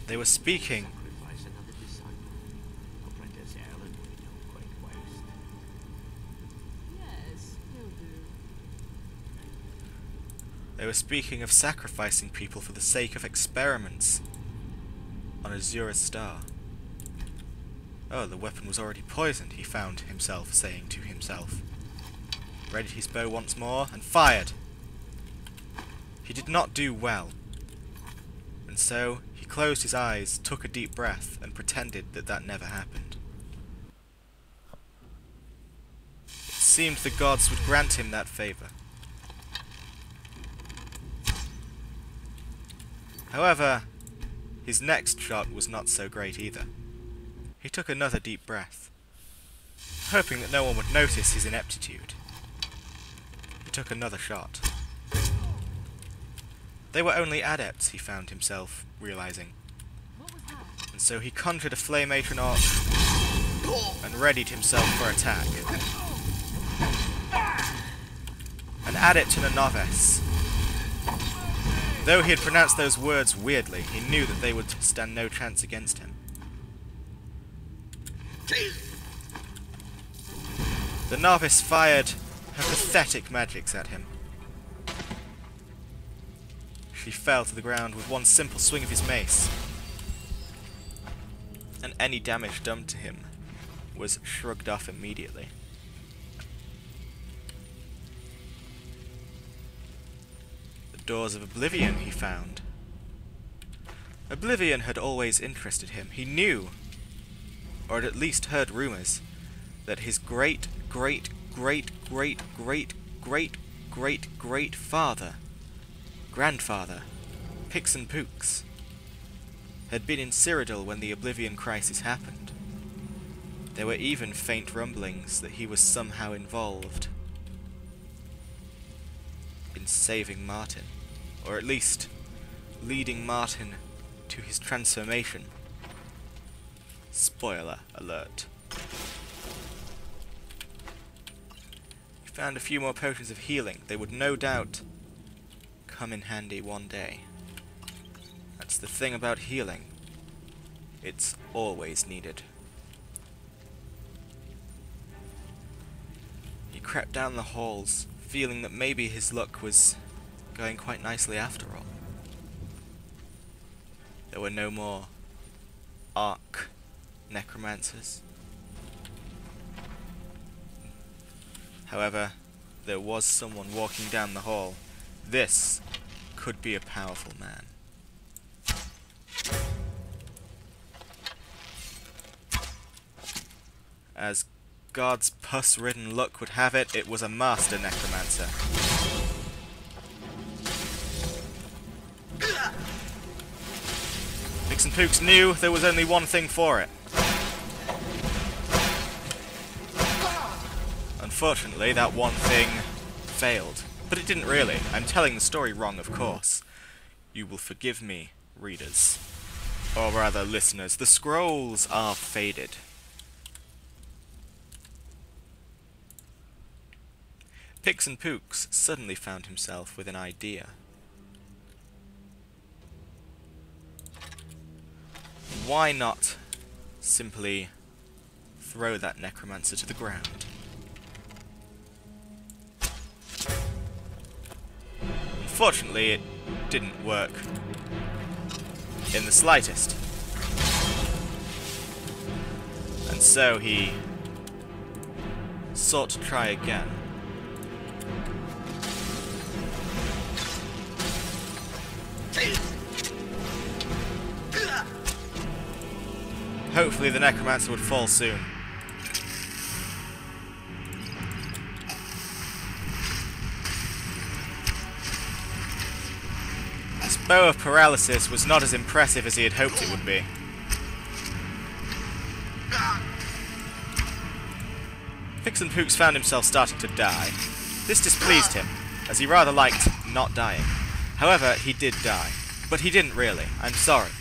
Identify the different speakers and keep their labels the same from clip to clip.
Speaker 1: They were speaking. They were speaking of sacrificing people for the sake of experiments on Azura's star. Oh, the weapon was already poisoned, he found himself saying to himself. Readied his bow once more, and fired! He did not do well. And so, he closed his eyes, took a deep breath, and pretended that that never happened. It seemed the gods would grant him that favour. However, his next shot was not so great either. He took another deep breath, hoping that no one would notice his ineptitude. He took another shot. They were only adepts, he found himself realizing. And so he conjured a flame atronach and readied himself for attack. An adept and a novice. Though he had pronounced those words weirdly, he knew that they would stand no chance against him. The novice fired her pathetic magics at him. She fell to the ground with one simple swing of his mace, and any damage done to him was shrugged off immediately. The doors of oblivion he found. Oblivion had always interested him. He knew, or had at least heard rumours, that his great-great-great-great-great-great-great-father, grandfather, Pixen Pooks, had been in Cyrodiil when the Oblivion crisis happened. There were even faint rumblings that he was somehow involved in saving Martin, or at least leading Martin to his transformation. Spoiler alert. He found a few more potions of healing. They would no doubt come in handy one day. That's the thing about healing. It's always needed. He crept down the halls, feeling that maybe his luck was going quite nicely after all. There were no more arc necromancers. However, there was someone walking down the hall. This could be a powerful man. As God's pus-ridden luck would have it, it was a master necromancer. Pixen Pooks knew there was only one thing for it. Unfortunately, that one thing failed. But it didn't really. I'm telling the story wrong, of course. You will forgive me, readers. Or rather, listeners. The scrolls are faded. Pixen Pooks suddenly found himself with an idea. Why not simply throw that necromancer to the ground? Unfortunately, it didn't work in the slightest. And so he sought to try again. Hopefully the necromancer would fall soon. His bow of paralysis was not as impressive as he had hoped it would be. Pixen Pooks found himself starting to die. This displeased him, as he rather liked not dying. However, he did die. But he didn't really. I'm sorry.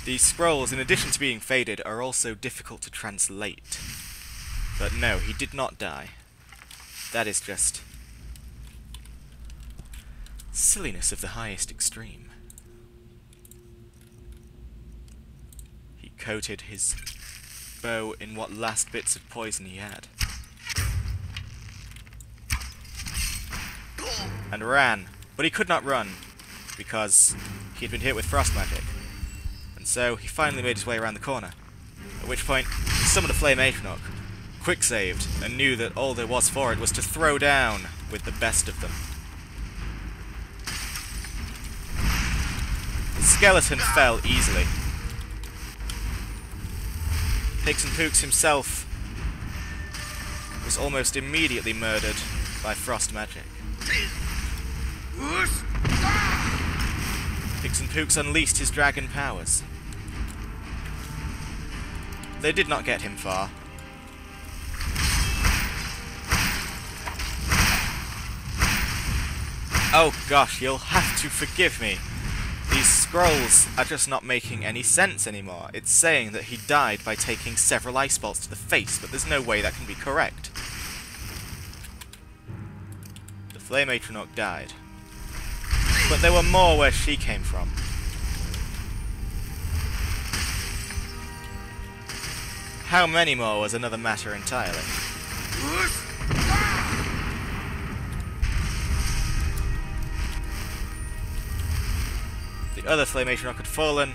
Speaker 1: These scrolls, in addition to being faded, are also difficult to translate. But no, he did not die. That is just silliness of the highest extreme. coated his bow in what last bits of poison he had. And ran, but he could not run, because he had been hit with frost magic. And so he finally made his way around the corner, at which point he summoned a flame Atronach, quick-saved, and knew that all there was for it was to throw down with the best of them. The skeleton fell easily. Pixen Pooks himself was almost immediately murdered by frost magic. Pixen Pooks unleashed his dragon powers. They did not get him far. Oh gosh, you'll have to forgive me. These scrolls are just not making any sense anymore. It's saying that he died by taking several ice bolts to the face, but there's no way that can be correct. The flame Atronach died. But there were more where she came from. How many more was another matter entirely. The other flame Atronach had fallen,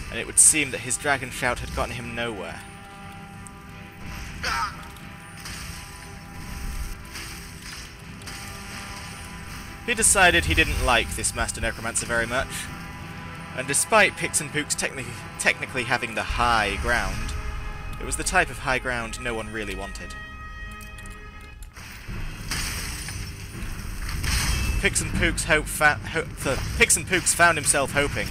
Speaker 1: and it would seem that his dragon shout had gotten him nowhere. He decided he didn't like this Master Necromancer very much, and despite Pixen Pooks technically having the high ground, it was the type of high ground no one really wanted. Pixen Pooks found himself hoping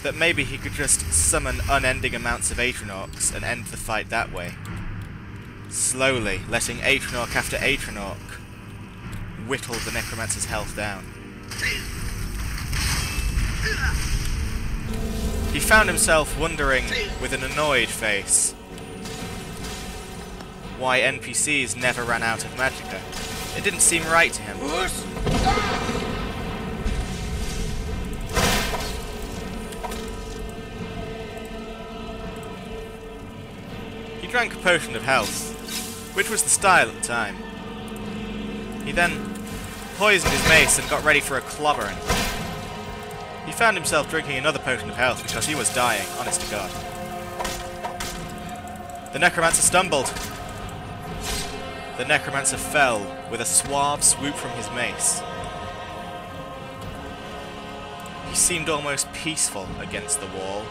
Speaker 1: that maybe he could just summon unending amounts of Atronachs and end the fight that way. Slowly, letting Atronach after Atronach whittle the Necromancer's health down. He found himself wondering, with an annoyed face, why NPCs never ran out of magicka. It didn't seem right to him. He drank a potion of health, which was the style at the time. He then poisoned his mace and got ready for a clobbering. He found himself drinking another potion of health because he was dying, honest to God. The Necromancer stumbled. The Necromancer fell with a suave swoop from his mace. He seemed almost peaceful against the wall.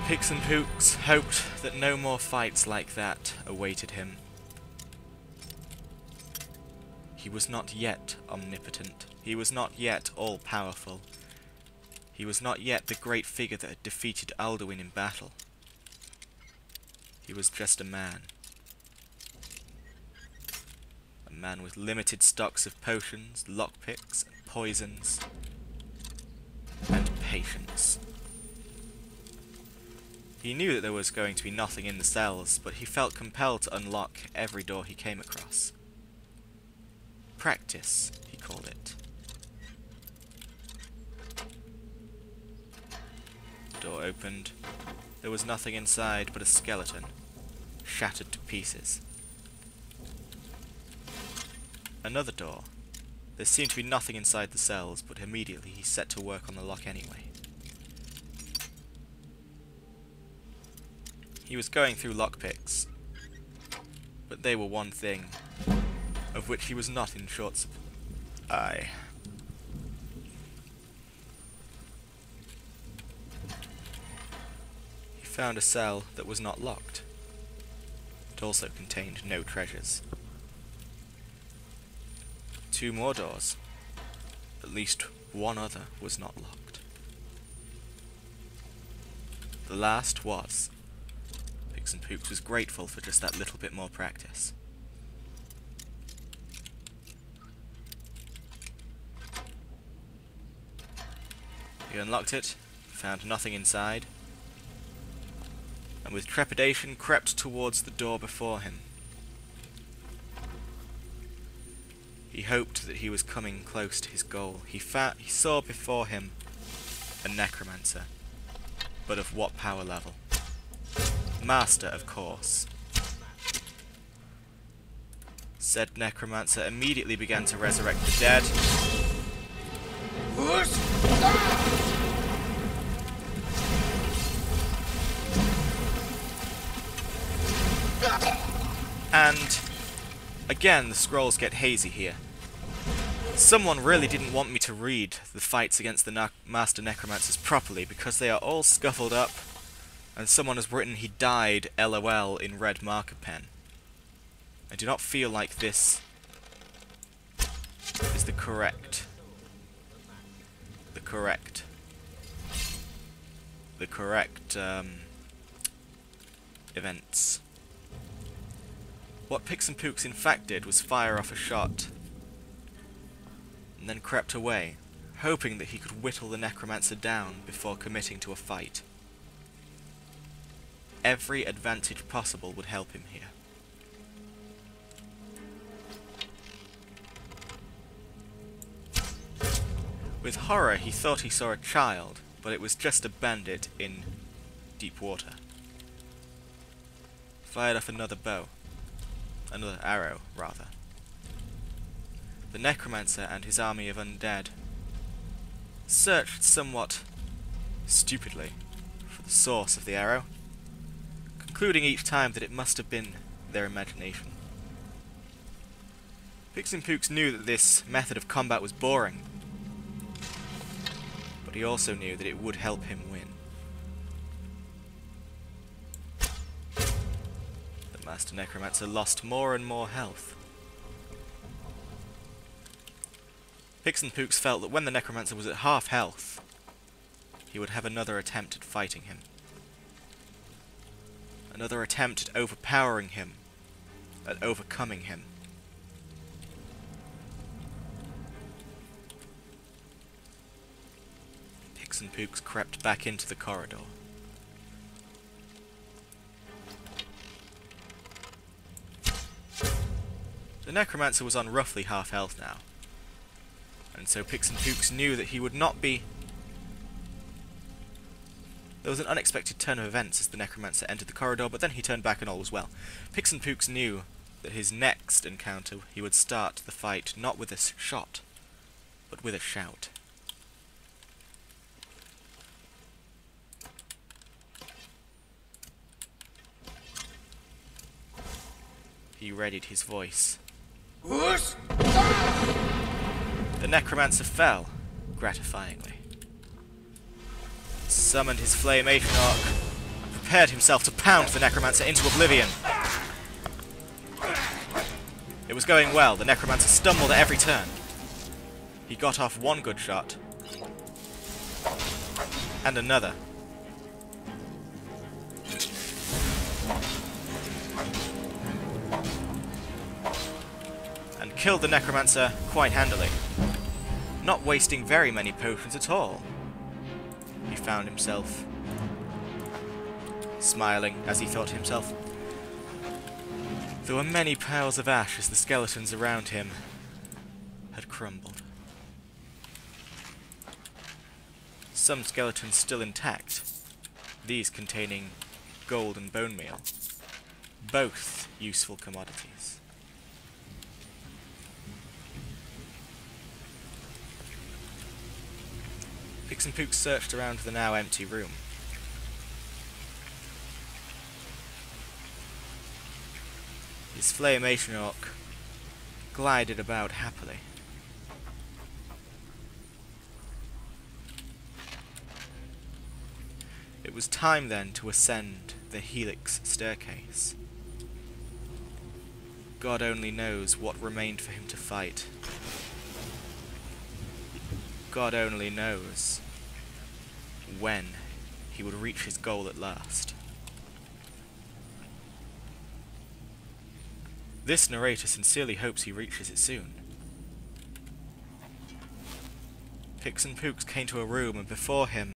Speaker 1: Pixen Pooks hoped that no more fights like that awaited him. He was not yet omnipotent. He was not yet all-powerful. He was not yet the great figure that had defeated Alduin in battle. He was just a man. A man with limited stocks of potions, lockpicks, and poisons, and patience. He knew that there was going to be nothing in the cells, but he felt compelled to unlock every door he came across. Practice, he called it. The door opened. There was nothing inside but a skeleton, shattered to pieces. Another door. There seemed to be nothing inside the cells, but immediately he set to work on the lock anyway. He was going through lockpicks, but they were one thing of which he was not in short supply. He found a cell that was not locked. It also contained no treasures. 2 more doors. At least one other was not locked. The last was. Pixen Pooks was grateful for just that little bit more practice. He unlocked it, found nothing inside, and with trepidation crept towards the door before him. He hoped that he was coming close to his goal. He saw before him a necromancer. But of what power level? Master, of course. Said necromancer immediately began to resurrect the dead. And again, the scrolls get hazy here. Someone really didn't want me to read the fights against the Master Necromancers properly because they are all scuffled up, and someone has written he died LOL in red marker pen. I do not feel like this is the correct events. What Pixen Pooks in fact did was fire off a shot, and then crept away, hoping that he could whittle the necromancer down before committing to a fight. Every advantage possible would help him here. With horror, he thought he saw a child, but it was just a bandit in deep water. Fired off another bow. Another arrow, rather. The necromancer and his army of undead searched somewhat stupidly for the source of the arrow, concluding each time that it must have been their imagination. Pixen Pooks knew that this method of combat was boring, but he also knew that it would help him win. The Master Necromancer lost more and more health. Pixen Pooks felt that when the Necromancer was at half health, he would have another attempt at fighting him. Another attempt at overpowering him, at overcoming him. Pixen Pooks crept back into the corridor. The Necromancer was on roughly half health now, and so Pixen Pooks knew that he would not be... There was an unexpected turn of events as the Necromancer entered the corridor, but then he turned back and all was well. Pixen Pooks knew that his next encounter he would start the fight not with a shot, but with a shout. He readied his voice. The Necromancer fell, gratifyingly. Summoned his Flamation Arc, and prepared himself to pound the Necromancer into oblivion. It was going well. The Necromancer stumbled at every turn. He got off one good shot, and another. And killed the Necromancer quite handily, not wasting very many potions at all. He found himself smiling as he thought to himself, there were many piles of ash as the skeletons around him had crumbled. Some skeletons still intact, these containing gold and bone meal, both useful commodities. Pixen Pooks searched around the now empty room. His Flamation Orc glided about happily. It was time then to ascend the Helix staircase. God only knows what remained for him to fight. God only knows when he would reach his goal at last. This narrator sincerely hopes he reaches it soon. Pixen Pooks came to a room, and before him